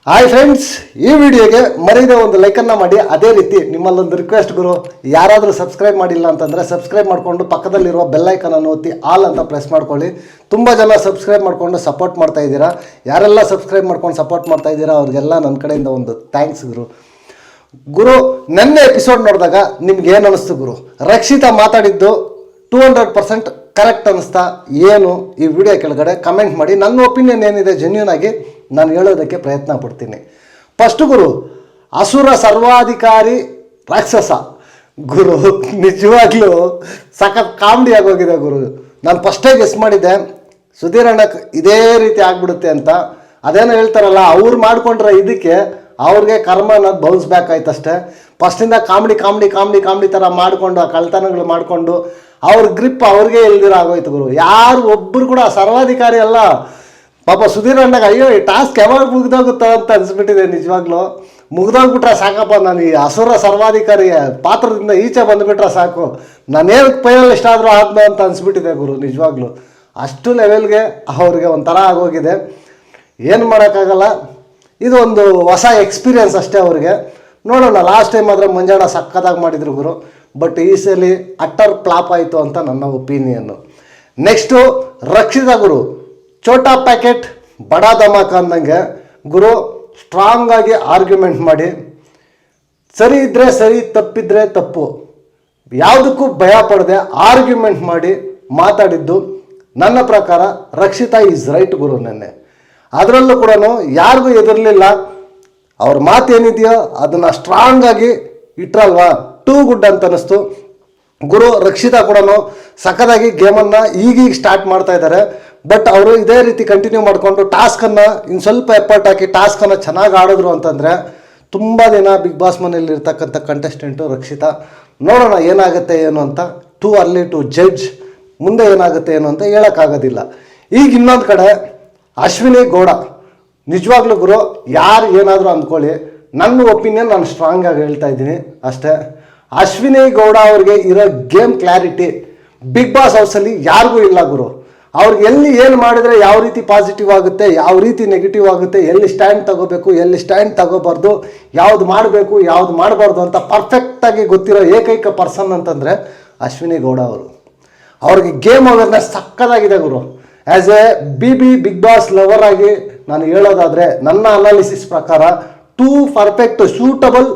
Hi friends, ಈ ವಿಡಿಯೋಗೆ ಮರೀದೆ ಒಂದು ಲೈಕನ್ನು ಮಾಡಿ. ಅದೇ ರೀತಿ ನಿಮ್ಮಲ್ಲೊಂದು ರಿಕ್ವೆಸ್ಟ್ ಗುರು, ಯಾರಾದರೂ ಸಬ್ಸ್ಕ್ರೈಬ್ ಮಾಡಿಲ್ಲ ಅಂತಂದರೆ ಸಬ್ಸ್ಕ್ರೈಬ್ ಮಾಡಿಕೊಂಡು ಪಕ್ಕದಲ್ಲಿರುವ ಬೆಲ್ಲೈಕನನ್ನು ಒತ್ತಿ ಆಲ್ ಅಂತ ಪ್ರೆಸ್ ಮಾಡ್ಕೊಳ್ಳಿ. ತುಂಬ ಜನ ಸಬ್ಸ್ಕ್ರೈಬ್ ಮಾಡಿಕೊಂಡು ಸಪೋರ್ಟ್ ಮಾಡ್ತಾ ಇದ್ದೀರಾ. ಯಾರೆಲ್ಲ ಸಬ್ಸ್ಕ್ರೈಬ್ ಮಾಡ್ಕೊಂಡು ಸಪೋರ್ಟ್ ಮಾಡ್ತಾ ಇದ್ದೀರಾ ಅವ್ರಿಗೆಲ್ಲ ನನ್ನ ಕಡೆಯಿಂದ ಒಂದು ಥ್ಯಾಂಕ್ಸ್ ಗುರು. ನೆನ್ನೆ ಎಪಿಸೋಡ್ ನೋಡಿದಾಗ ನಿಮ್ಗೆ ಏನು ಅನ್ನಿಸ್ತು ಗುರು? ರಕ್ಷಿತಾ ಮಾತಾಡಿದ್ದು 200% ಕರೆಕ್ಟ್ ಅನ್ನಿಸ್ತಾ ಏನು? ಈ ವಿಡಿಯೋ ಕೆಳಗಡೆ ಕಮೆಂಟ್ ಮಾಡಿ. ನನ್ನ ಒಪಿನಿಯನ್ ಏನಿದೆ ಜೆನ್ಯೂನ್ ಆಗಿ ನಾನು ಹೇಳೋದಕ್ಕೆ ಪ್ರಯತ್ನ ಪಡ್ತೀನಿ. ಫಸ್ಟ್ ಗುರು, ಅಸುರ ಸರ್ವಾಧಿಕಾರಿ ರಾಕ್ಷಸ ಗುರು, ನಿಜವಾಗ್ಲೂ ಸಖತ್ ಕಾಮಿಡಿ ಆಗೋಗಿದೆ ಗುರು. ನಾನು ಫಸ್ಟೇ ಗೆಸ್ ಮಾಡಿದ್ದೆ ಸುಧೀರ್ ಅಣ್ಣಕ್ಕೆ ಇದೇ ರೀತಿ ಆಗ್ಬಿಡುತ್ತೆ ಅಂತ. ಅದೇನೋ ಹೇಳ್ತಾರಲ್ಲ, ಅವ್ರು ಮಾಡ್ಕೊಂಡ್ರೆ ಇದಕ್ಕೆ ಅವ್ರಿಗೆ ಕರ್ಮ ಅನ್ನೋದು ಬೌನ್ಸ್ ಬ್ಯಾಕ್ ಆಯ್ತಷ್ಟೇ. ಫಸ್ಟಿಂದ ಕಾಮಿಡಿ ಥರ ಮಾಡಿಕೊಂಡು ಆ ಕಳ್ತನಗಳು ಮಾಡಿಕೊಂಡು ಅವ್ರ ಗ್ರಿಪ್ ಅವ್ರಿಗೆ ಇಲ್ದಿರೋ ಆಗೋಯ್ತು ಗುರು. ಯಾರು ಒಬ್ಬರು ಕೂಡ ಸರ್ವಾಧಿಕಾರಿ ಅಲ್ಲ. ಪಾಪ ಸುಧೀರ್ ಅಣ್ಣಗೆ ಅಯ್ಯೋ ಈ ಟಾಸ್ಕ್ ಯಾವಾಗ ಮುಗ್ದೋಗುತ್ತಾ ಅಂತ ಅನಿಸ್ಬಿಟ್ಟಿದೆ. ನಿಜವಾಗ್ಲೂ ಮುಗ್ದೋಗ್ಬಿಟ್ರೆ ಸಾಕಪ್ಪ, ನಾನು ಈ ಅಸುರ ಸರ್ವಾಧಿಕಾರಿ ಪಾತ್ರದಿಂದ ಈಚೆ ಬಂದುಬಿಟ್ರೆ ಸಾಕು, ನಾನೇನು ಫೈನಲ್ ಇಷ್ಟ ಆದರೂ ಆದ್ನೋ ಅಂತ ಅನಿಸ್ಬಿಟ್ಟಿದೆ ಗುರು. ನಿಜವಾಗ್ಲೂ ಅಷ್ಟು ಲೆವೆಲ್ಗೆ ಅವ್ರಿಗೆ ಒಂಥರ ಆಗೋಗಿದೆ. ಏನು ಮಾಡೋಕ್ಕಾಗಲ್ಲ, ಇದು ಒಂದು ಹೊಸ ಎಕ್ಸ್ಪೀರಿಯನ್ಸ್ ಅಷ್ಟೇ ಅವ್ರಿಗೆ. ನೋಡೋಣ, ಲಾಸ್ಟ್ ಟೈಮ್ ಆದರೆ ಮಂಜಾಣ ಸಕ್ಕತ್ತಾಗಿ ಮಾಡಿದ್ರು ಗುರು. ಬಟ್ ಈ ಸಲ ಅಟ್ಟರ್ ಫ್ಲಾಪ್ ಆಯಿತು ಅಂತ ನನ್ನ ಒಪಿನಿಯನ್ನು. ನೆಕ್ಸ್ಟು ರಕ್ಷಿತಾ ಗುರು, ಚೋಟಾ ಪ್ಯಾಕೆಟ್ ಬಡಾ ಧಮಾಕ ಅಂದಂಗೆ ಗುರು, ಸ್ಟ್ರಾಂಗ್ ಆಗಿ ಆರ್ಗ್ಯುಮೆಂಟ್ ಮಾಡಿ, ಸರಿ ಇದ್ದರೆ ಸರಿ, ತಪ್ಪಿದ್ರೆ ತಪ್ಪು, ಯಾವುದಕ್ಕೂ ಭಯ ಪಡದೆ ಆರ್ಗ್ಯುಮೆಂಟ್ ಮಾಡಿ ಮಾತಾಡಿದ್ದು ನನ್ನ ಪ್ರಕಾರ ರಕ್ಷಿತಾ ಈಸ್ ರೈಟ್ ಗುರು. ನೆನ್ನೆ ಅದರಲ್ಲೂ ಕೂಡ ಯಾರಿಗೂ ಎದುರಲಿಲ್ಲ. ಅವ್ರ ಮಾತೇನಿದೆಯೋ ಅದನ್ನು ಸ್ಟ್ರಾಂಗ್ ಆಗಿ ಇಟ್ರಲ್ವಾ, ಟೂ ಗುಡ್ ಅಂತ ಅನ್ನಿಸ್ತು ಗುರು. ರಕ್ಷಿತಾ ಕೂಡ ಸಖತ್ತಾಗಿ ಗೇಮನ್ನು ಈಗೀಗ ಸ್ಟಾರ್ಟ್ ಮಾಡ್ತಾ ಇದ್ದಾರೆ. ಬಟ್ ಅವರು ಇದೇ ರೀತಿ ಕಂಟಿನ್ಯೂ ಮಾಡಿಕೊಂಡು ಟಾಸ್ಕನ್ನು ಇನ್ನು ಸ್ವಲ್ಪ ಎಫರ್ಟ್ ಹಾಕಿ ಟಾಸ್ಕನ್ನು ಚೆನ್ನಾಗಿ ಆಡಿದ್ರು ಅಂತಂದರೆ ತುಂಬ ದಿನ ಬಿಗ್ ಬಾಸ್ ಮನೆಯಲ್ಲಿ ಇರ್ತಕ್ಕಂಥ ಕಂಟೆಸ್ಟೆಂಟು ರಕ್ಷಿತಾ. ನೋಡೋಣ ಏನಾಗುತ್ತೆ ಏನು ಅಂತ. Too early to judge. ಮುಂದೆ ಏನಾಗುತ್ತೆ ಏನು ಅಂತ ಹೇಳೋಕ್ಕಾಗೋದಿಲ್ಲ. ಈಗ ಇನ್ನೊಂದು ಕಡೆ ಅಶ್ವಿನಿ ಗೌಡ, ನಿಜವಾಗ್ಲೂ ಗುರು, ಯಾರು ಏನಾದರೂ ಅಂದ್ಕೊಳ್ಳಿ, ನನ್ನ ಒಪಿನಿಯನ್ ನಾನು ಸ್ಟ್ರಾಂಗ್ ಆಗಿ ಹೇಳ್ತಾ ಇದ್ದೀನಿ ಅಷ್ಟೇ. ಅಶ್ವಿನಿ ಗೌಡ ಅವ್ರಿಗೆ ಇರೋ ಗೇಮ್ ಕ್ಲಾರಿಟಿ ಬಿಗ್ ಬಾಸ್ ಹೌಸಲ್ಲಿ ಯಾರಿಗೂ ಇಲ್ಲ ಗುರು. ಅವ್ರಿಗೆ ಎಲ್ಲಿ ಏನು ಮಾಡಿದರೆ ಯಾವ ರೀತಿ ಪಾಸಿಟಿವ್ ಆಗುತ್ತೆ, ಯಾವ ರೀತಿ ನೆಗೆಟಿವ್ ಆಗುತ್ತೆ, ಎಲ್ಲಿ ಸ್ಟ್ಯಾಂಡ್ ತಗೋಬೇಕು, ಎಲ್ಲಿ ಸ್ಟ್ಯಾಂಡ್ ತಗೋಬಾರ್ದು, ಯಾವ್ದು ಮಾಡಬೇಕು ಯಾವ್ದು ಮಾಡಬಾರ್ದು ಅಂತ ಪರ್ಫೆಕ್ಟಾಗಿ ಗೊತ್ತಿರೋ ಏಕೈಕ ಪರ್ಸನ್ ಅಂತಂದರೆ ಅಶ್ವಿನಿ ಗೌಡ ಅವರು. ಅವ್ರಿಗೆ ಗೇಮ್ ಅವೇರ್ನೆಸ್ ಸಕ್ಕತ್ತಾಗಿದೆ ಗುರು. As a big boss lover ಆಗಿ ನಾನು ಹೇಳೋದಾದರೆ ನನ್ನ ಅನಾಲಿಸಿಸ್ ಪ್ರಕಾರ two perfect suitable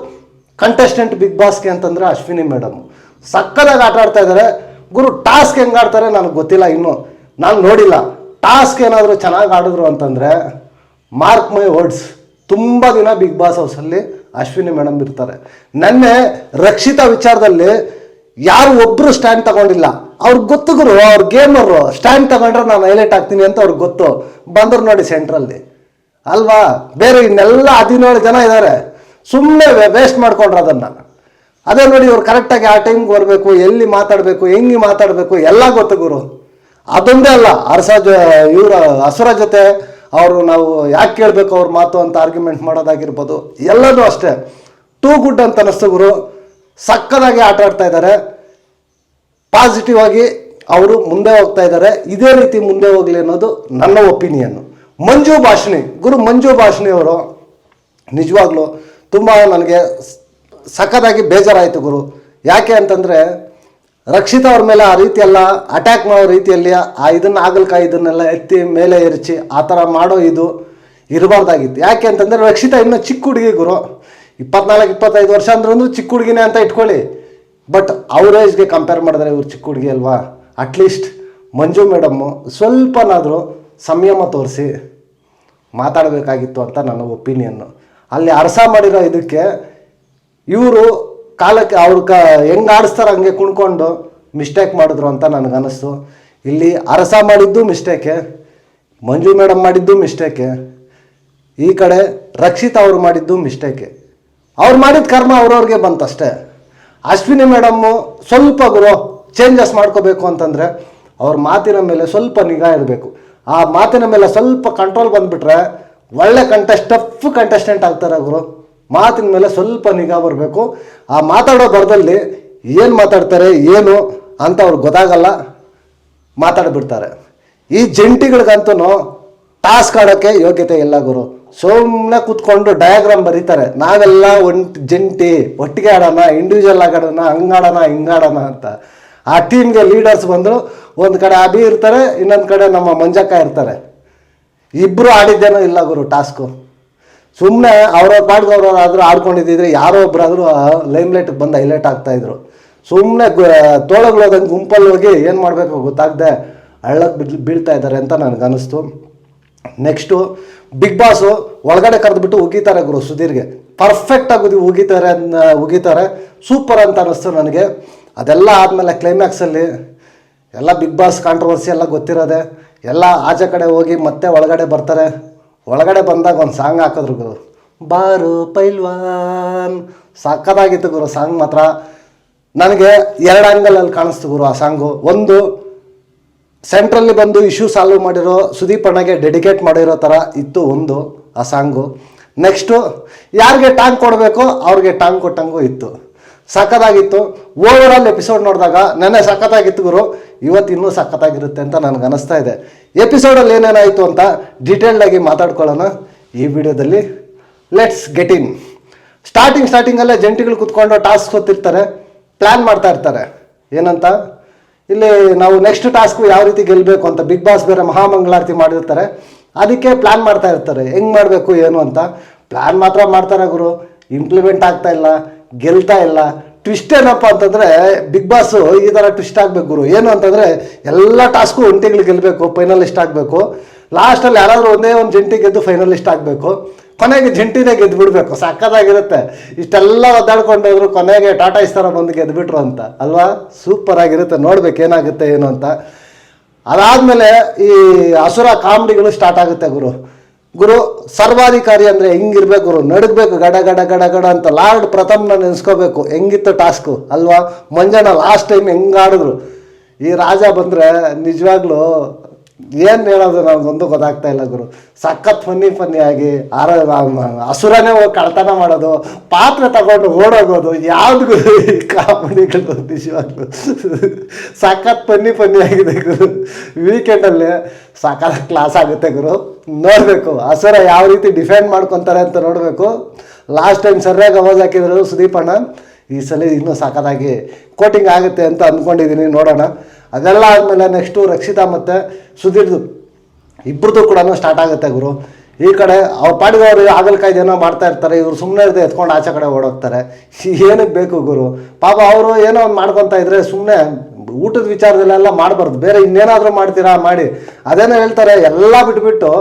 contestant big ಬಾಸ್ಗೆ ಅಂತಂದರೆ ಅಶ್ವಿನಿ ಮೇಡಮ್ ಸಕ್ಕದಾಗಿ ಆಟ ಆಡ್ತಾ ಇದ್ದಾರೆ ಗುರು. ಟಾಸ್ಕ್ ಹೆಂಗೆ ಆಡ್ತಾರೆ ನನಗೆ ಗೊತ್ತಿಲ್ಲ, ಇನ್ನೂ ನಾನು ನೋಡಿಲ್ಲ. ಟಾಸ್ಕ್ ಏನಾದರೂ ಚೆನ್ನಾಗಿ ಆಡಿದ್ರು ಅಂತಂದರೆ ಮಾರ್ಕ್ ಮೈ ವರ್ಡ್ಸ್, ತುಂಬ ದಿನ ಬಿಗ್ ಬಾಸ್ ಹೌಸಲ್ಲಿ ಅಶ್ವಿನಿ ಮೇಡಮ್ ಇರ್ತಾರೆ. ನೆನ್ನೆ ರಕ್ಷಿತಾ ವಿಚಾರದಲ್ಲಿ ಯಾರು ಒಬ್ಬರು ಸ್ಟ್ಯಾಂಡ್ ತಗೊಂಡಿಲ್ಲ. ಅವ್ರಿಗೆ ಗೊತ್ತು ಗುರು, ಅವ್ರ ಗೇಮರು ಸ್ಟ್ಯಾಂಡ್ ತಗೊಂಡ್ರೆ ನಾನು ಹೈಲೈಟ್ ಆಗ್ತೀನಿ ಅಂತ ಅವ್ರಿಗೆ ಗೊತ್ತು. ಬಂದರು ನೋಡಿ ಸೆಂಟ್ರಲ್ಲಿ ಅಲ್ವಾ, ಬೇರೆ ಇನ್ನೆಲ್ಲ 17 ಜನ ಇದ್ದಾರೆ, ಸುಮ್ಮನೆ ವೇಸ್ಟ್ ಮಾಡ್ಕೊಂಡ್ರು ಅದನ್ನು. ಅದೇ ನೋಡಿ, ಇವ್ರು ಕರೆಕ್ಟಾಗಿ ಆ ಟೈಮ್ಗೆ ಬರಬೇಕು, ಎಲ್ಲಿ ಮಾತಾಡಬೇಕು, ಹೆಂಗೆ ಮಾತಾಡಬೇಕು ಎಲ್ಲ ಗೊತ್ತು ಗುರು. ಅದೊಂದೇ ಅಲ್ಲ, ಇವ್ರ ಅಸುರ ಜೊತೆ ಅವರು ನಾವು ಯಾಕೆ ಕೇಳಬೇಕು ಅವ್ರ ಮಾತು ಅಂತ ಆರ್ಗ್ಯುಮೆಂಟ್ ಮಾಡೋದಾಗಿರ್ಬೋದು, ಎಲ್ಲನೂ ಅಷ್ಟೇ ಟೂ ಗುಡ್ ಅಂತ ಅನ್ನಿಸ್ತು ಗುರು. ಸಕ್ಕದಾಗಿ ಆಟ ಆಡ್ತಾ ಇದ್ದಾರೆ, ಪಾಸಿಟಿವ್ ಆಗಿ ಅವರು ಮುಂದೆ ಹೋಗ್ತಾ ಇದ್ದಾರೆ. ಇದೇ ರೀತಿ ಮುಂದೆ ಹೋಗಲಿ ಅನ್ನೋದು ನನ್ನ ಒಪಿನಿಯನ್ನು. ಮಂಜು ಭಾಷಿಣಿ ಗುರು, ಮಂಜು ಭಾಷಿಣಿ ಅವರು ನಿಜವಾಗ್ಲೂ ತುಂಬ ನನಗೆ ಸಖತ್ತಾಗಿ ಬೇಜಾರಾಯಿತು ಗುರು. ಯಾಕೆ ಅಂತಂದರೆ ರಕ್ಷಿತಾ ಅವ್ರ ಮೇಲೆ ಆ ರೀತಿಯೆಲ್ಲ ಅಟ್ಯಾಕ್ ಮಾಡೋ ರೀತಿಯಲ್ಲಿ ಇದನ್ನು ಆಗಲ್ಕಾಯಿ ಇದನ್ನೆಲ್ಲ ಎತ್ತಿ ಮೇಲೆ ಎರಚಿ ಆ ಥರ ಮಾಡೋ ಇದು ಇರಬಾರ್ದಾಗಿತ್ತು. ಯಾಕೆ ಅಂತಂದರೆ ರಕ್ಷಿತಾ ಇನ್ನೂ ಚಿಕ್ಕ ಹುಡುಗಿ ಗುರು, 24-25 ವರ್ಷ ಅಂದ್ರೂ ಚಿಕ್ಕ ಹುಡುಗಿನೇ ಅಂತ ಇಟ್ಕೊಳ್ಳಿ. ಬಟ್ ಅವ್ರ ಏಜ್ಗೆ ಕಂಪೇರ್ ಮಾಡಿದ್ರೆ ಇವ್ರು ಚಿಕ್ಕ ಹುಡುಗಿ ಅಲ್ವಾ. ಅಟ್ಲೀಸ್ಟ್ ಮಂಜು ಮೇಡಮ್ಮು ಸ್ವಲ್ಪನಾದರೂ ಸಂಯಮ ತೋರಿಸಿ ಮಾತಾಡಬೇಕಾಗಿತ್ತು ಅಂತ ನನ್ನ ಒಪಿನಿಯನ್ನು. ಅಲ್ಲಿ ಅರಸ ಮಾಡಿರೋ ಇದಕ್ಕೆ ಇವರು ಕಾಲಕ್ಕೆ ಹೆಂಗೆ ಆಡಿಸ್ತಾರೆ ಹಂಗೆ ಕುಣ್ಕೊಂಡು ಮಿಸ್ಟೇಕ್ ಮಾಡಿದ್ರು ಅಂತ ನನಗನ್ನಿಸ್ತು. ಇಲ್ಲಿ ಅರಸ ಮಾಡಿದ್ದು ಮಿಸ್ಟೇಕೆ, ಮಂಜು ಮೇಡಮ್ ಮಾಡಿದ್ದು ಮಿಸ್ಟೇಕೆ, ಈ ಕಡೆ ರಕ್ಷಿತಾ ಅವ್ರು ಮಾಡಿದ್ದು ಮಿಸ್ಟೇಕೆ. ಅವ್ರು ಮಾಡಿದ ಕರ್ಮ ಅವ್ರವ್ರಿಗೆ ಬಂತಷ್ಟೇ. ಅಶ್ವಿನಿ ಮೇಡಮ್ಮು ಸ್ವಲ್ಪ ಗುರು ಚೇಂಜಸ್ ಮಾಡ್ಕೋಬೇಕು ಅಂತಂದರೆ ಅವ್ರ ಮಾತಿನ ಮೇಲೆ ಸ್ವಲ್ಪ ನಿಗಾ ಇರಬೇಕು. ಆ ಮಾತಿನ ಮೇಲೆ ಸ್ವಲ್ಪ ಕಂಟ್ರೋಲ್ ಬಂದುಬಿಟ್ರೆ ಒಳ್ಳೆ ಟಫ್ ಕಂಟೆಸ್ಟೆಂಟ್ ಆಗ್ತಾರೆ ಗುರು. ಮಾತಿನ ಮೇಲೆ ಸ್ವಲ್ಪ ನಿಗಾ ಬರಬೇಕು. ಆ ಮಾತಾಡೋ ಬರದಲ್ಲಿ ಏನು ಮಾತಾಡ್ತಾರೆ ಏನು ಅಂತ ಅವ್ರಿಗೆ ಗೊತ್ತಾಗಲ್ಲ, ಮಾತಾಡಿಬಿಡ್ತಾರೆ. ಈ ಜಂಟಿಗಳಿಗಂತೂ ಟಾಸ್ಕ್ ಆಡೋಕ್ಕೆ ಯೋಗ್ಯತೆ ಇಲ್ಲ ಗುರು. ಸುಮ್ಮನೆ ಕೂತ್ಕೊಂಡು ಡಯಾಗ್ರಾಮ್ ಬರೀತಾರೆ. ನಾವೆಲ್ಲ ಜಂಟಿ ಒಟ್ಟಿಗೆ ಆಡೋಣ, ಇಂಡಿವಿಜುವಲ್ ಆಗಿ ಆಡೋಣ, ಹಂಗಾಡೋಣ ಹಿಂಗಾಡೋಣ ಅಂತ. ಆ ಟೀಮ್ಗೆ ಲೀಡರ್ಸ್ ಬಂದರು. ಒಂದು ಕಡೆ ಅಭಿ ಇರ್ತಾರೆ, ಇನ್ನೊಂದು ಕಡೆ ನಮ್ಮ ಮಂಜಕ್ಕ ಇರ್ತಾರೆ. ಇಬ್ಬರು ಆಡಿದ್ದೇನೋ ಇಲ್ಲ ಗುರು ಟಾಸ್ಕು. ಸುಮ್ಮನೆ ಅವ್ರವ್ರ ಪಾಡ್ಗೆ ಅವ್ರವ್ರಾದರೂ ಆಡ್ಕೊಂಡಿದ್ದಿದ್ರೆ ಯಾರೋ ಒಬ್ಬರಾದರೂ ಲೈಮ್ಲೈಟ್ಗೆ ಬಂದು ಹೈಲೈಟ್ ಆಗ್ತಾಯಿದ್ರು. ಸುಮ್ಮನೆ ತೋಳಗಳೋದಂಗೆ ಗುಂಪಲ್ಲಿ ಹೋಗಿ ಏನು ಮಾಡಬೇಕು ಗೊತ್ತಾಗದೆ ಹಳ್ಳಕ್ಕೆ ಬೀಳ್ತಾ ಇದ್ದಾರೆ ಅಂತ ನನಗನ್ನಿಸ್ತು. ನೆಕ್ಸ್ಟು ಬಿಗ್ ಬಾಸು ಒಳಗಡೆ ಕರೆದುಬಿಟ್ಟು ಉಗಿತಾರೆ ಗುರು ಸುಧೀರ್ಗೆ. ಪರ್ಫೆಕ್ಟಾಗಿ ಉಗಿತಾರೆ. ಸೂಪರ್ ಅಂತ ಅನ್ನಿಸ್ತು ನನಗೆ. ಅದೆಲ್ಲ ಆದಮೇಲೆ ಕ್ಲೈಮ್ಯಾಕ್ಸಲ್ಲಿ ಎಲ್ಲ ಬಿಗ್ ಬಾಸ್ ಕಾಂಟ್ರವರ್ಸಿ ಎಲ್ಲ ಗೊತ್ತಿರೋದೆ. ಎಲ್ಲ ಆಚೆ ಕಡೆ ಹೋಗಿ ಮತ್ತೆ ಒಳಗಡೆ ಬರ್ತಾರೆ. ಒಳಗಡೆ ಬಂದಾಗ ಒಂದು ಸಾಂಗ್ ಹಾಕಿದ್ರು ಗುರು, ಬಾರು ಪೈಲ್ವಾನ್. ಸಕ್ಕತ್ತಾಗಿತ್ತು ಗುರು ಸಾಂಗ್ ಮಾತ್ರ. ನನಗೆ 2 ಆ್ಯಂಗಲಲ್ಲಿ ಕಾಣಿಸ್ತು ಗುರು ಆ ಸಾಂಗು. ಒಂದು ಸೆಂಟ್ರಲ್ಲಿ ಬಂದು ಇಶ್ಯೂ ಸಾಲ್ವ್ ಮಾಡಿರೋ ಸುದೀಪ್ ಅಣ್ಣಗೆ ಡೆಡಿಕೇಟ್ ಮಾಡಿರೋ ಥರ ಇತ್ತು ಒಂದು ಆ ಸಾಂಗು. ನೆಕ್ಸ್ಟು ಯಾರಿಗೆ ಟಾಂಗ್ ಕೊಡಬೇಕೋ ಅವ್ರಿಗೆ ಟಾಂಗ್ ಕೊಟ್ಟಂಗೂ ಇತ್ತು. ಸಖತ್ತಾಗಿತ್ತು. ಓವರಾಲ್ ಎಪಿಸೋಡ್ ನೋಡಿದಾಗ ನೆನ್ನೆ ಸಖತ್ತಾಗಿತ್ತು ಗುರು, ಇವತ್ತು ಇನ್ನೂ ಸಖತ್ತಾಗಿರುತ್ತೆ ಅಂತ ನನಗೆ ಅನ್ನಿಸ್ತಾ ಇದೆ. ಎಪಿಸೋಡಲ್ಲಿ ಏನೇನಾಯಿತು ಅಂತ ಡೀಟೇಲ್ಡಾಗಿ ಮಾತಾಡ್ಕೊಳ್ಳೋಣ ಈ ವಿಡಿಯೋದಲ್ಲಿ. Let's get in. ಸ್ಟಾರ್ಟಿಂಗಲ್ಲೇ ಜಂಟಿಗಳು ಕುತ್ಕೊಂಡು ಟಾಸ್ಕ್ ಹೊತ್ತಿರ್ತಾರೆ, ಪ್ಲ್ಯಾನ್ ಮಾಡ್ತಾ ಇರ್ತಾರೆ. ಏನಂತ, ಇಲ್ಲಿ ನಾವು ನೆಕ್ಸ್ಟ್ ಟಾಸ್ಕು ಯಾವ ರೀತಿ ಗೆಲ್ಲಬೇಕು ಅಂತ. ಬಿಗ್ ಬಾಸ್ ಬೇರೆ ಮಹಾಮಂಗಳಾರತಿ ಮಾಡಿರ್ತಾರೆ, ಅದಕ್ಕೆ ಪ್ಲ್ಯಾನ್ ಮಾಡ್ತಾ ಇರ್ತಾರೆ ಹೆಂಗೆ ಮಾಡಬೇಕು ಏನು ಅಂತ. ಪ್ಲ್ಯಾನ್ ಮಾತ್ರ ಮಾಡ್ತಾರೆ ಗುರು, ಇಂಪ್ಲಿಮೆಂಟ್ ಆಗ್ತಾ ಇಲ್ಲ, ಗೆಲ್ತಾ ಇಲ್ಲ. ಟ್ವಿಸ್ಟ್ ಏನಪ್ಪ ಅಂತಂದರೆ ಬಿಗ್ ಬಾಸು ಈ ಥರ ಟ್ವಿಸ್ಟ್ ಆಗಬೇಕು ಗುರು. ಏನು ಅಂತಂದರೆ ಎಲ್ಲ ಟಾಸ್ಕು ಒಂಟಿಗಳು ಗೆಲ್ಲಬೇಕು, ಫೈನಲಿಸ್ಟ್ ಆಗಬೇಕು. ಲಾಸ್ಟಲ್ಲಿ ಯಾರಾದರೂ ಒಂದೇ ಒಂದು ಜಂಟಿ ಗೆದ್ದು ಫೈನಲಿಸ್ಟ್ ಆಗಬೇಕು. ಕೊನೆಗೆ ಜಂಟಿನೇ ಗೆದ್ದು ಬಿಡಬೇಕು. ಸಕ್ಕತ್ತಾಗಿರುತ್ತೆ. ಇಷ್ಟೆಲ್ಲ ಒದ್ದಾಡ್ಕೊಂಡೋದ್ರು ಕೊನೆಗೆ ಟಾಟಾ ಇಸ್ ಥರ ಬಂದು ಗೆದ್ದುಬಿಟ್ರು ಅಂತ ಅಲ್ವಾ. ಸೂಪರಾಗಿರುತ್ತೆ, ನೋಡ್ಬೇಕು ಏನಾಗುತ್ತೆ ಏನು ಅಂತ. ಅದಾದಮೇಲೆ ಈ ಅಸುರ ಕಾಮಿಡಿಗಳು ಸ್ಟಾರ್ಟ್ ಆಗುತ್ತೆ ಗುರು. ಸರ್ವಾಧಿಕಾರಿ ಅಂದರೆ ಹೆಂಗಿರ್ಬೇಕು ಗುರು, ನಡಗಬೇಕು ಗಡ ಗಡ ಗಡ ಗಡ ಅಂತ. ಲಾರ್ಡ್ ಪ್ರಥಮ್ನ ನೆನೆಸ್ಕೋಬೇಕು, ಹೆಂಗಿತ್ತು ಟಾಸ್ಕು ಅಲ್ವಾ. ಮಂಜಣ್ಣ ಲಾಸ್ಟ್ ಟೈಮ್ ಹೆಂಗಾಡಿದ್ರು. ಈ ರಾಜ ಬಂದರೆ ನಿಜವಾಗ್ಲೂ ಏನು ಹೇಳೋದು ನನಗೊಂದು ಗೊತ್ತಾಗ್ತಾ ಇಲ್ಲ ಗುರು. ಸಖತ್ ಫನ್ನಿ ಆಗಿ ಹಸುರನೇ ಹೋಗಿ ಕಳ್ತನ ಮಾಡೋದು, ಪಾತ್ರೆ ತಗೊಂಡು ಓಡೋಗೋದು, ಯಾವ್ದು ಈ ಕಾಮಿಡಿಗಳು ನಿಜವಾಗ್ಲು ಸಖತ್ ಫನ್ನಿ ಆಗಿದೆ ಗುರು. ವೀಕೆಂಡಲ್ಲಿ ಸಖತ್ ಕ್ಲಾಸ್ ಆಗುತ್ತೆ ಗುರು. ನೋಡಬೇಕು ಹಸುರ ಯಾವ ರೀತಿ ಡಿಫೆಂಡ್ ಮಾಡ್ಕೊತಾರೆ ಅಂತ ನೋಡಬೇಕು. ಲಾಸ್ಟ್ ಟೈಮ್ ಸರಿಯಾಗಿ ಅವಾಜ್ ಹಾಕಿದ್ರು ಸುದೀಪ್ ಅಣ್ಣ. ಈ ಸಲ ಇನ್ನೂ ಸಖತ್ತಾಗಿ ಕೋಟಿಂಗ್ ಆಗುತ್ತೆ ಅಂತ ಅಂದ್ಕೊಂಡಿದ್ದೀನಿ, ನೋಡೋಣ. ಅದೆಲ್ಲ ಆದಮೇಲೆ ನೆಕ್ಸ್ಟು ರಕ್ಷಿತಾ ಮತ್ತು ಸುಧೀರ್ದು ಇಬ್ಬರದು ಕೂಡ ಸ್ಟಾರ್ಟ್ ಆಗುತ್ತೆ ಗುರು. ಈ ಕಡೆ ಅವ್ರ ಪಾಡಿಗೆ ಅವರು ಆಗಲ್ಕಾಯ್ದು ಮಾಡ್ತಾ ಇರ್ತಾರೆ, ಇವರು ಸುಮ್ಮನೆ ಇರದೆ ಎತ್ಕೊಂಡು ಆಚೆ ಕಡೆ ಓಡೋಗ್ತಾರೆ. ಏನಕ್ಕೆ ಬೇಕು ಗುರು, ಪಾಪ ಅವರು ಏನೋ ಒಂದು ಮಾಡ್ಕೊತಾ ಇದ್ರೆ ಸುಮ್ಮನೆ ಊಟದ ವಿಚಾರದಲ್ಲೆಲ್ಲ ಮಾಡಬಾರ್ದು. ಬೇರೆ ಇನ್ನೇನಾದರೂ ಮಾಡ್ತೀರಾ ಮಾಡಿ. ಅದೇನೋ ಹೇಳ್ತಾರೆ, ಎಲ್ಲ ಬಿಟ್ಬಿಟ್ಟು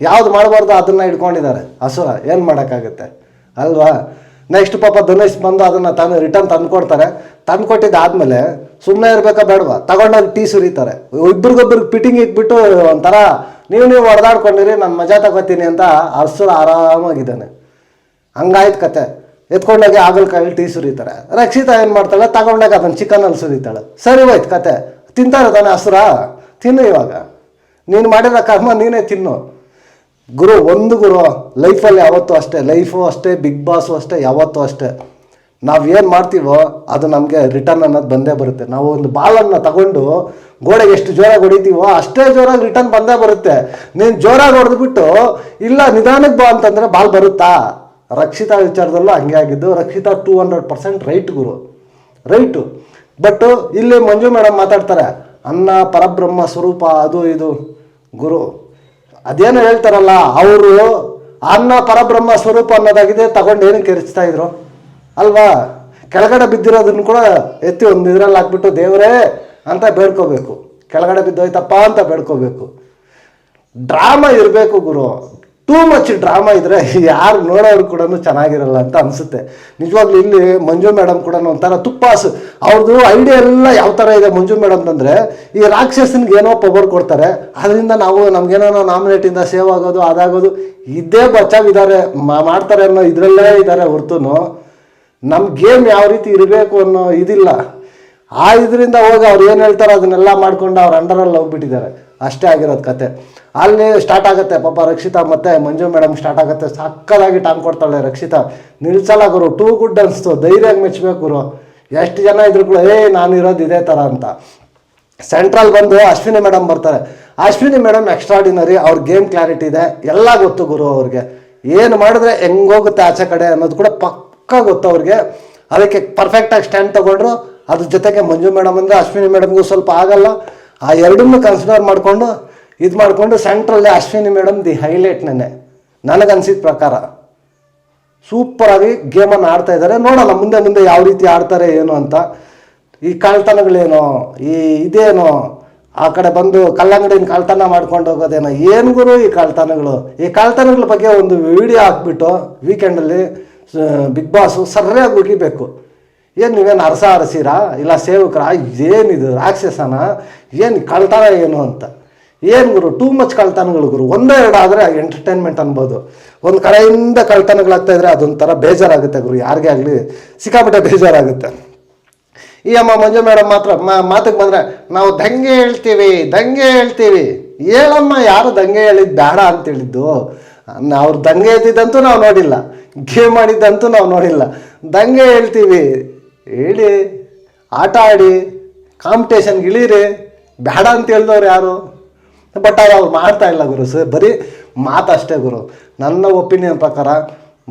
ಯಾವ್ದು ಮಾಡಬಾರ್ದು ಅದನ್ನು ಇಟ್ಕೊಂಡಿದ್ದಾರೆ ಹಸುರ. ಏನು ಮಾಡೋಕ್ಕಾಗುತ್ತೆ ಅಲ್ವಾ. ನೆಕ್ಸ್ಟ್ ಪಾಪ ಧನುಷ್ ಬಂದು ಅದನ್ನು ರಿಟರ್ನ್ ತಂದುಕೊಡ್ತಾರೆ. ತಂದುಕೊಟ್ಟಿದ್ದಾದಮೇಲೆ ಸುಮ್ಮನೆ ಇರಬೇಕಾ ಬೇಡವಾ, ತಗೊಂಡೋಗಿ ಟೀ ಸುರಿತಾರೆ. ಇಬ್ರಿಗೊಬ್ರಿಗೆ ಪಿಟಿಂಗ್ ಇಟ್ಬಿಟ್ಟು ಒಂಥರ ನೀವು ಹೊಡೆದಾಡ್ಕೊಂಡಿರಿ, ನಾನು ಮಜಾ ತಗೋತೀನಿ ಅಂತ ಹಸುರ ಆರಾಮಾಗಿದ್ದಾನೆ. ಹಂಗಾಯ್ತು ಕತೆ. ಎತ್ಕೊಂಡೋಗಿ ಆಗಲ್ಕಾಯಲ್ಲಿ ಟೀ ಸುರಿತಾರೆ. ರಕ್ಷಿತಾ ಏನು ಮಾಡ್ತಾಳೆ, ತಗೊಂಡಾಗ ಅದನ್ನು ಚಿಕನಲ್ಲಿ ಸುರಿತಾಳೆ. ಸರಿ ಹೋಯ್ತು ಕತೆ. ತಿಂತಾರೆ ತಾನೆ ಹಸುರ, ತಿನ್ನು ಇವಾಗ. ನೀನು ಮಾಡಿರೋ ಕರ್ಮ ನೀನೇ ತಿನ್ನು ಗುರು. ಲೈಫಲ್ಲಿ ಯಾವತ್ತೂ ಅಷ್ಟೇ, ಲೈಫು ಅಷ್ಟೇ, ಬಿಗ್ ಬಾಸು ಅಷ್ಟೇ, ಯಾವತ್ತೂ ಅಷ್ಟೇ. ನಾವು ಏನು ಮಾಡ್ತೀವೋ ಅದು ನಮಗೆ ರಿಟರ್ನ್ ಅನ್ನೋದು ಬಂದೇ ಬರುತ್ತೆ. ನಾವು ಒಂದು ಬಾಲನ್ನು ತಗೊಂಡು ಗೋಡೆಗೆ ಎಷ್ಟು ಜೋರಾಗಿ ಹೊಡಿತೀವೋ ಅಷ್ಟೇ ಜೋರಾಗಿ ರಿಟರ್ನ್ ಬಂದೇ ಬರುತ್ತೆ. ನೀನು ಜೋರಾಗಿ ಹೊಡೆದ್ಬಿಟ್ಟು ಇಲ್ಲ ನಿಧಾನಕ್ಕೆ ಬಾ ಅಂತಂದರೆ ಬಾಲ್ ಬರುತ್ತಾ. ರಕ್ಷಿತಾ ವಿಚಾರದಲ್ಲೂ ಹಂಗೆ ಆಗಿದ್ದು. Rakshita 200% right Guru, right. But ಇಲ್ಲಿ ಮಂಜು ಮೇಡಮ್ ಮಾತಾಡ್ತಾರೆ, ಅನ್ನ ಪರಬ್ರಹ್ಮ ಸ್ವರೂಪ ಅದು ಇದು ಗುರು. ಅದೇನು ಹೇಳ್ತಾರಲ್ಲ ಅವರು, ಅನ್ನ ಪರಬ್ರಹ್ಮ ಸ್ವರೂಪ ಅನ್ನೋದಾಗಿದೆ, ತಗೊಂಡು ಏನಕ್ಕೆ ಎರಿಸ್ತಾ ಇದ್ರು ಅಲ್ವಾ. ಕೆಳಗಡೆ ಬಿದ್ದಿರೋದನ್ನು ಕೂಡ ಎತ್ತಿ ಒಂದು ಇದರಲ್ಲಿ ಹಾಕ್ಬಿಟ್ಟು ದೇವರೇ ಅಂತ ಬೇಡ್ಕೋಬೇಕು. ಕೆಳಗಡೆ ಬಿದ್ದೋಯ್ತಪ್ಪ ಅಂತ ಬೇಡ್ಕೋಬೇಕು. ಡ್ರಾಮಾ ಇರಬೇಕು ಗುರು. ಟೂ ಮಚ್ ಡ್ರಾಮಾ ಇದ್ದರೆ ಯಾರು ನೋಡೋರು ಕೂಡ ಚೆನ್ನಾಗಿರಲ್ಲ ಅಂತ ಅನಿಸುತ್ತೆ ನಿಜವಾಗ್ಲೂ. ಇಲ್ಲಿ ಮಂಜು ಮೇಡಮ್ ಕೂಡ ಒಂಥರ ತುಪ್ಪಾಸು. ಅವ್ರದ್ದು ಐಡಿಯಾ ಎಲ್ಲ ಯಾವ ಥರ ಇದೆ ಮಂಜು ಮೇಡಮ್ ಅಂದರೆ, ಈ ರಾಕ್ಷಸನಿಗೆ ಏನೋ ಪವರ್ ಕೊಡ್ತಾರೆ, ಅದರಿಂದ ನಾವು ನಮಗೇನೋ ನಾಮಿನೇಟಿಂದ ಸೇವ್ ಆಗೋದು ಅದಾಗೋದು ಇದೇ ಬಚಾವಿದ್ದಾರೆ ಮಾಡ್ತಾರೆ ಅನ್ನೋ ಇದರಲ್ಲೇ ಇದ್ದಾರೆ ಹೊರ್ತು ನಮ್ಮ ಗೇಮ್ ಯಾವ ರೀತಿ ಇರಬೇಕು ಅನ್ನೋ ಇದಿಲ್ಲ. ಆ ಇದರಿಂದ ಹೋಗಿ ಅವ್ರು ಏನು ಹೇಳ್ತಾರೆ ಅದನ್ನೆಲ್ಲ ಮಾಡ್ಕೊಂಡು ಅವ್ರ ಅಂಡರಲ್ಲಿ ಹೋಗ್ಬಿಟ್ಟಿದ್ದಾರೆ. ಅಷ್ಟೇ ಆಗಿರೋದು ಕತೆ. ಅಲ್ಲಿ ಸ್ಟಾರ್ಟ್ ಆಗುತ್ತೆ ಪಾಪ ರಕ್ಷಿತಾ ಮತ್ತು ಮಂಜು ಮೇಡಮ್ ಸ್ಟಾರ್ಟ್ ಆಗುತ್ತೆ. ಸಕ್ಕದಾಗಿ ಟಾಂಗ್ ಕೊಡ್ತಾಳೆ ರಕ್ಷಿತಾ. ನಿಲ್ಸಲ್ಲ ಗುರು, ಟೂ ಗುಡ್ ಅನಿಸ್ತು. ಧೈರ್ಯವಾಗಿ ಮೆಚ್ಚಬೇಕು ಗುರು. ಎಷ್ಟು ಜನ ಇದ್ರು ಕೂಡ ನಾನು ಇರೋದು ಇದೇ ಥರ ಅಂತ. ಸೆಂಟ್ರಲ್ ಬಂದು ಅಶ್ವಿನಿ ಮೇಡಮ್ ಬರ್ತಾರೆ. Ashwini madam extraordinary. ಅವ್ರ ಗೇಮ್ ಕ್ಲಾರಿಟಿ ಇದೆ, ಎಲ್ಲ ಗೊತ್ತು ಗುರು ಅವ್ರಿಗೆ. ಏನು ಮಾಡಿದ್ರೆ ಹೆಂಗೋಗುತ್ತೆ ಆಚೆ ಕಡೆ ಅನ್ನೋದು ಕೂಡ ಪಕ್ಕ ಗೊತ್ತು ಅವ್ರಿಗೆ. ಅದಕ್ಕೆ ಪರ್ಫೆಕ್ಟಾಗಿ ಸ್ಟ್ಯಾಂಡ್ ತೊಗೊಂಡ್ರು. ಅದ್ರ ಜೊತೆಗೆ ಮಂಜು ಮೇಡಮ್ ಅಂದರೆ ಅಶ್ವಿನಿ ಮೇಡಮ್ಗೂ ಸ್ವಲ್ಪ ಆಗಲ್ಲ. ಆ ಎರಡನ್ನೂ ಕನ್ಸಿಡರ್ ಮಾಡಿಕೊಂಡು ಇದು ಮಾಡಿಕೊಂಡು ಸೆಂಟ್ರಲ್ಲಿ ಅಶ್ವಿನಿ ಮೇಡಮ್ ದಿ ಹೈಲೈಟ್ ನನಗನ್ಸಿದ ಪ್ರಕಾರ ಸೂಪರಾಗಿ ಗೇಮನ್ನು ಆಡ್ತಾ ಇದ್ದಾರೆ. ನೋಡೋಣ ಮುಂದೆ ಮುಂದೆ ಯಾವ ರೀತಿ ಆಡ್ತಾರೆ ಏನು ಅಂತ. ಈ ಕಳ್ತನಗಳೇನೋ ಇದೇನೋ ಆ ಕಡೆ ಬಂದು ಕಲ್ಲಂಗಡಿನ ಕಳ್ತನ ಮಾಡ್ಕೊಂಡು ಹೋಗೋದೇನೋ ಏನು ಗುರು ಈ ಕಳ್ತನಗಳ ಬಗ್ಗೆ ಒಂದು ವಿಡಿಯೋ ಹಾಕ್ಬಿಟ್ಟು ವೀಕೆಂಡಲ್ಲಿ ಬಿಗ್ ಬಾಸು ಸರ್ಯಾಗಿ ಮುಗಿಬೇಕು. ಏನು ನೀವೇನು ಅರಸೀರಾ ಇಲ್ಲ ಸೇವಕರ, ಏನಿದು ರಾಕ್ಷಸನ, ಏನು ಕಳ್ತನ ಏನು ಅಂತ. ಏನು ಗುರು ಟೂ ಮಚ್ ಕಳ್ತನಗಳು ಗುರು. ಒಂದೇ ಎರಡು ಆದರೆ ಎಂಟರ್ಟೈನ್ಮೆಂಟ್ ಅನ್ಬೋದು. ಒಂದು ಕಡೆಯಿಂದ ಕಳ್ತನಗಳಾಗ್ತಾಯಿದ್ರೆ ಅದೊಂಥರ ಬೇಜಾರಾಗುತ್ತೆ ಗುರು. ಯಾರಿಗೇ ಆಗಲಿ ಸಿಕ್ಕಾಪಟ್ಟೆ ಬೇಜಾರಾಗುತ್ತೆ. ಈ ಅಮ್ಮ ಮಂಜು ಮೇಡಮ್ ಮಾತ್ರ ಮಾತಿಗೆ ಬಂದರೆ ನಾವು ದಂಗೆ ಹೇಳ್ತೀವಿ. ಹೇಳಮ್ಮ, ಯಾರು ದಂಗೆ ಹೇಳಿದ್ದು ಬೇಡ ಅಂತ ಹೇಳಿದ್ದು? ಅವ್ರು ದಂಗೆ ಎದ್ದಿದ್ದಂತೂ ನಾವು ನೋಡಿಲ್ಲ, ಗೇಮ್ ಆಡಿದ್ದಂತೂ ನಾವು ನೋಡಿಲ್ಲ. ದಂಗೆ ಹೇಳ್ತೀವಿ, ಹೇಳಿ, ಆಟ ಆಡಿ, ಕಾಂಪಿಟೇಷನ್ಗೆ ಇಳೀರಿ, ಬೇಡ ಅಂತ ಹೇಳಿದವ್ರು ಯಾರು? ಬಟ್ ಅವ್ರು ಮಾಡ್ತಾ ಇಲ್ಲ ಗುರು. ಬರೀ ಮಾತಷ್ಟೇ ಗುರು. ನನ್ನ ಒಪಿನಿಯನ್ ಪ್ರಕಾರ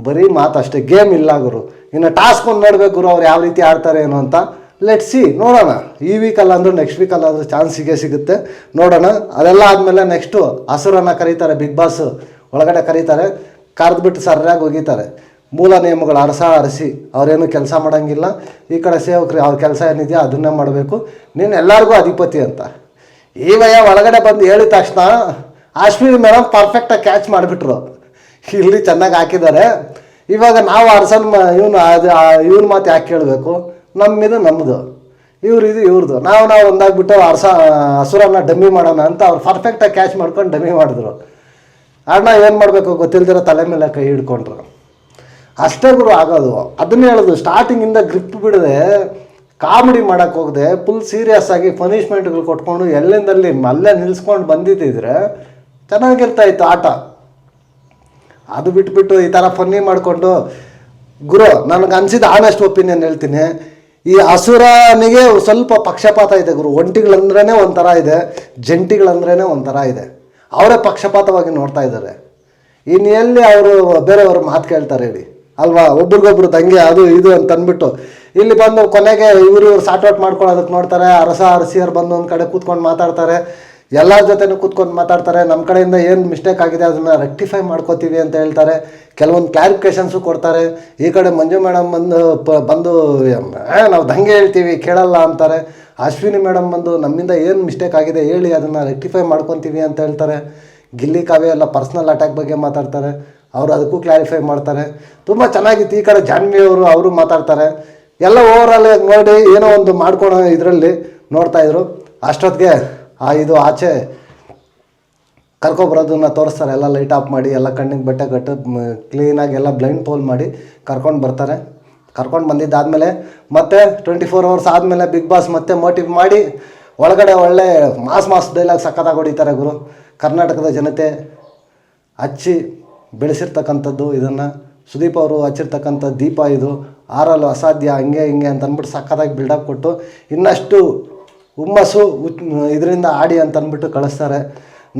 ಬರೀ ಮಾತಷ್ಟೇ, ಗೇಮ್ ಇಲ್ಲ ಗುರು. ಇನ್ನು ಟಾಸ್ಕ್ ಒಂದು ನೋಡ್ಬೇಕು ಗುರು, ಅವ್ರು ಯಾವ ರೀತಿ ಆಡ್ತಾರೆ ಏನು ಅಂತ. ಲೆಟ್ ಸಿ, ನೋಡೋಣ. ಈ ವೀಕಲ್ಲ ಅಂದರೂ ನೆಕ್ಸ್ಟ್ ವೀಕಲ್ಲಾದರೂ ಚಾನ್ಸ್ ಸಿಗುತ್ತೆ, ನೋಡೋಣ. ಅದೆಲ್ಲ ಆದಮೇಲೆ ನೆಕ್ಸ್ಟು ಹಸುರನ್ನು ಕರೀತಾರೆ, ಬಿಗ್ ಬಾಸ್ ಒಳಗಡೆ ಕರೀತಾರೆ. ಕರೆದ್ಬಿಟ್ಟು ಸರ್ಯಾಗಿ ಒಗಿತಾರೆ. ಮೂಲ ನಿಯಮಗಳು ಅರಸಿ ಅವರೇನು ಕೆಲಸ ಮಾಡೋಂಗಿಲ್ಲ. ಈ ಕಡೆ ಸೇವಕರು ಅವ್ರ ಕೆಲಸ ಏನಿದೆಯೋ ಅದನ್ನೇ ಮಾಡಬೇಕು. ನೀನು ಎಲ್ಲರಿಗೂ ಅಧಿಪತಿ ಅಂತ. ಈ ವಯ ಒಳಗಡೆ ಬಂದು ಹೇಳಿದ ತಕ್ಷಣ ಅಶ್ವಿನಿ ಮೇಡಮ್ ಪರ್ಫೆಕ್ಟಾಗಿ ಕ್ಯಾಚ್ ಮಾಡಿಬಿಟ್ರು. ಇಲ್ಲಿ ಚೆನ್ನಾಗಿ ಹಾಕಿದ್ದಾರೆ. ಇವಾಗ ನಾವು ಇವನು ಮಾತು ಯಾಕೆ ಕೇಳಬೇಕು? ನಮ್ಮದು, ಇದು ಇವ್ರದ್ದು. ನಾವು ಒಂದಾಗ್ಬಿಟ್ಟು ಹಸುರನ್ನ ಡಮ್ಮಿ ಮಾಡೋಣ ಅಂತ ಅವ್ರು ಪರ್ಫೆಕ್ಟಾಗಿ ಕ್ಯಾಚ್ ಮಾಡ್ಕೊಂಡು ಡಮ್ಮಿ ಮಾಡಿದ್ರು. ಅಣ್ಣ ಏನು ಮಾಡಬೇಕು ಗೊತ್ತಿಲ್ದಿರೋ ತಲೆ ಮೇಲೆ ಕೈ ಹಿಡ್ಕೊಂಡ್ರು. ಅಷ್ಟೇ ಗುರು ಆಗೋದು. ಅದನ್ನೇ ಹೇಳೋದು, ಸ್ಟಾರ್ಟಿಂಗಿಂದ ಗ್ರಿಪ್ ಬಿಡದೆ ಕಾಮಿಡಿ ಮಾಡೋಕ್ಕೆ ಹೋಗದೆ ಫುಲ್ ಸೀರಿಯಸ್ ಆಗಿ ಪನಿಷ್ಮೆಂಟ್ಗಳು ಕೊಟ್ಕೊಂಡು ಎಲ್ಲಿಂದಲ್ಲಿ ಅಲ್ಲೇ ನಿಲ್ಸ್ಕೊಂಡು ಬಂದಿದ್ದಿದ್ರೆ ಚೆನ್ನಾಗಿರ್ತಾಯಿತ್ತು ಆಟ. ಅದು ಬಿಟ್ಬಿಟ್ಟು ಈ ಥರ ಫನ್ನಿ ಮಾಡಿಕೊಂಡು ಗುರು, ನನಗೆ ಅನಿಸಿದ ಆನೆಸ್ಟ್ ಒಪಿನಿಯನ್ ಹೇಳ್ತೀನಿ. ಈ ಹಸುರನಿಗೆ ಸ್ವಲ್ಪ ಪಕ್ಷಪಾತ ಇದೆ ಗುರು. ಒಂಟಿಗಳಂದ್ರೇ ಒಂಥರ ಇದೆ, ಜಂಟಿಗಳಂದ್ರೇ ಒಂಥರ ಇದೆ. ಅವರೇ ಪಕ್ಷಪಾತವಾಗಿ ನೋಡ್ತಾ ಇದ್ದಾರೆ. ಇನ್ನು ಎಲ್ಲಿ ಅವರು ಬೇರೆಯವರು ಮಾತು ಕೇಳ್ತಾರೆ ಹೇಳಿ ಅಲ್ವಾ? ಒಬ್ರಿಗೊಬ್ರು ದಂಗೆ ಅದು ಇದು ಅಂತ ಅಂದ್ಬಿಟ್ಟು ಇಲ್ಲಿ ಬಂದು ಕೊನೆಗೆ ಇವರು ಸಾರ್ಟ್ ಮಾಡ್ಕೊಳ್ಳೋದಕ್ಕೆ ನೋಡ್ತಾರೆ. ಅರಸಿಯರು ಬಂದು ಒಂದು ಕಡೆ ಕೂತ್ಕೊಂಡು ಮಾತಾಡ್ತಾರೆ, ಎಲ್ಲರ ಜೊತೆನೂ ಕೂತ್ಕೊಂಡು ಮಾತಾಡ್ತಾರೆ. ನಮ್ಮ ಕಡೆಯಿಂದ ಏನು ಮಿಸ್ಟೇಕ್ ಆಗಿದೆ ಅದನ್ನು ರೆಕ್ಟಿಫೈ ಮಾಡ್ಕೋತೀವಿ ಅಂತ ಹೇಳ್ತಾರೆ. ಕೆಲವೊಂದು ಕ್ಲಾರಿಫಿಕೇಷನ್ಸು ಕೊಡ್ತಾರೆ. ಈ ಕಡೆ ಮಂಜು ಮೇಡಮ್ ಬಂದು ನಾವು ದಂಗೆ ಹೇಳ್ತೀವಿ ಕೇಳಲ್ಲ ಅಂತಾರೆ. ಅಶ್ವಿನಿ ಮೇಡಮ್ ಬಂದು ನಮ್ಮಿಂದ ಏನು ಮಿಸ್ಟೇಕ್ ಆಗಿದೆ ಹೇಳಿ ಅದನ್ನು ರೆಕ್ಟಿಫೈ ಮಾಡ್ಕೊತೀವಿ ಅಂತ ಹೇಳ್ತಾರೆ. ಗಿಲ್ಲಿ ಕಾವ್ಯ ಎಲ್ಲ ಪರ್ಸ್ನಲ್ ಅಟ್ಯಾಕ್ ಬಗ್ಗೆ ಮಾತಾಡ್ತಾರೆ, ಅವರು ಅದಕ್ಕೂ ಕ್ಲಾರಿಫೈ ಮಾಡ್ತಾರೆ. ತುಂಬ ಚೆನ್ನಾಗಿತ್ತು. ಈ ಕಡೆ ಜಾನ್ವಿ ಅವರು ಮಾತಾಡ್ತಾರೆ. ಎಲ್ಲ ಓವರಾಲ್ ನೋಡಿ ಏನೋ ಒಂದು ಮಾಡ್ಕೊಳೋ ಇದರಲ್ಲಿ ನೋಡ್ತಾಯಿದ್ರು. ಅಷ್ಟೊತ್ತಿಗೆ ಇದು ಆಚೆ ಕರ್ಕೊಬರೋದನ್ನ ತೋರಿಸ್ತಾರೆ. ಎಲ್ಲ ಲೈಟ್ ಆಫ್ ಮಾಡಿ, ಎಲ್ಲ ಕಣ್ಣಿಗೆ ಬಟ್ಟೆ ಕಟ್ಟು ಕ್ಲೀನಾಗಿ ಎಲ್ಲ ಬ್ಲೈಂಡ್ ಪೋಲ್ ಮಾಡಿ ಕರ್ಕೊಂಡು ಬರ್ತಾರೆ. ಕರ್ಕೊಂಡು ಬಂದಿದ್ದಾದಮೇಲೆ ಮತ್ತೆ 24 hours ಆದಮೇಲೆ ಬಿಗ್ ಬಾಸ್ ಮತ್ತೆ ಮೋಟಿವ್ ಮಾಡಿ ಒಳಗಡೆ ಒಳ್ಳೆ ಮಾಸ್ ಡೈಲಾಗ್ ಸಕ್ಕತ್ತಾಗಿ ಹೊಡಿತಾರೆ ಗುರು. ಕರ್ನಾಟಕದ ಜನತೆ ಹಚ್ಚಿ ಬೆಳೆಸಿರ್ತಕ್ಕಂಥದ್ದು ಇದನ್ನು. ಸುದೀಪ್ ಅವರು ಹಚ್ಚಿರ್ತಕ್ಕಂಥ ದೀಪ ಇದು, ಆರಲು ಅಸಾಧ್ಯ, ಹಂಗೆ ಹಿಂಗೆ ಅಂತ ಅಂದ್ಬಿಟ್ಟು ಸಕ್ಕತ್ತಾಗಿ ಬಿಲ್ಡಪ್ ಕೊಟ್ಟು ಇನ್ನಷ್ಟು ಹುಮ್ಮಸ್ಸು ಇದರಿಂದ ಆಡಿ ಅಂತ ಅಂದ್ಬಿಟ್ಟು ಕಳಿಸ್ತಾರೆ.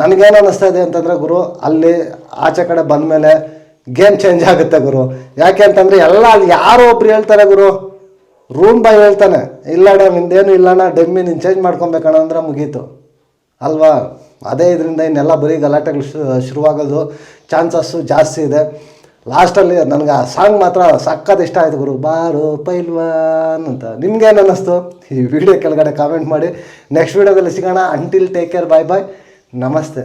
ನನಗೇನು ಅನ್ನಿಸ್ತಾ ಇದೆ ಅಂತಂದರೆ ಗುರು, ಅಲ್ಲಿ ಆಚೆ ಕಡೆ ಬಂದಮೇಲೆ ಗೇಮ್ ಚೇಂಜ್ ಆಗುತ್ತೆ ಗುರು. ಯಾಕೆ ಅಂತಂದರೆ ಎಲ್ಲ ಅಲ್ಲಿ ಯಾರೋ ಒಬ್ರು ಹೇಳ್ತಾರೆ ಗುರು, ರೂಮ್ ಬಾಯ್ ಹೇಳ್ತಾನೆ, ಇಲ್ಲಣ್ಣ ನಿಂದೇನು ಇಲ್ಲಣ್ಣ ಡೆಮ್ಮಿ ನೀನು ಚೇಂಜ್ ಮಾಡ್ಕೊಬೇಕಣ್ಣ ಅಂದ್ರೆ ಮುಗೀತು ಅಲ್ವಾ? ಅದೇ ಇದರಿಂದ ಇನ್ನೆಲ್ಲ ಬರೀ ಗಲಾಟೆಗಳು ಶುರುವಾಗೋದು ಚಾನ್ಸಸ್ಸು ಜಾಸ್ತಿ ಇದೆ. ಲಾಸ್ಟಲ್ಲಿ ನನಗೆ ಆ ಸಾಂಗ್ ಮಾತ್ರ ಸಕ್ಕತ್ ಇಷ್ಟ ಆಯಿತು ಗುರು, ಬಾರು ಪೈಲ್ವಾನ್ ಅಂತ. ನಿಮ್ಗೇನು ಅನ್ನಿಸ್ತು? ಈ ವಿಡಿಯೋ ಕೆಳಗಡೆ ಕಾಮೆಂಟ್ ಮಾಡಿ. ನೆಕ್ಸ್ಟ್ ವಿಡಿಯೋದಲ್ಲಿ ಸಿಗೋಣ. ಅಂಟಿಲ್ ಟೇಕ್ ಕೇರ್, ಬಾಯ್ ನಮಸ್ತೆ.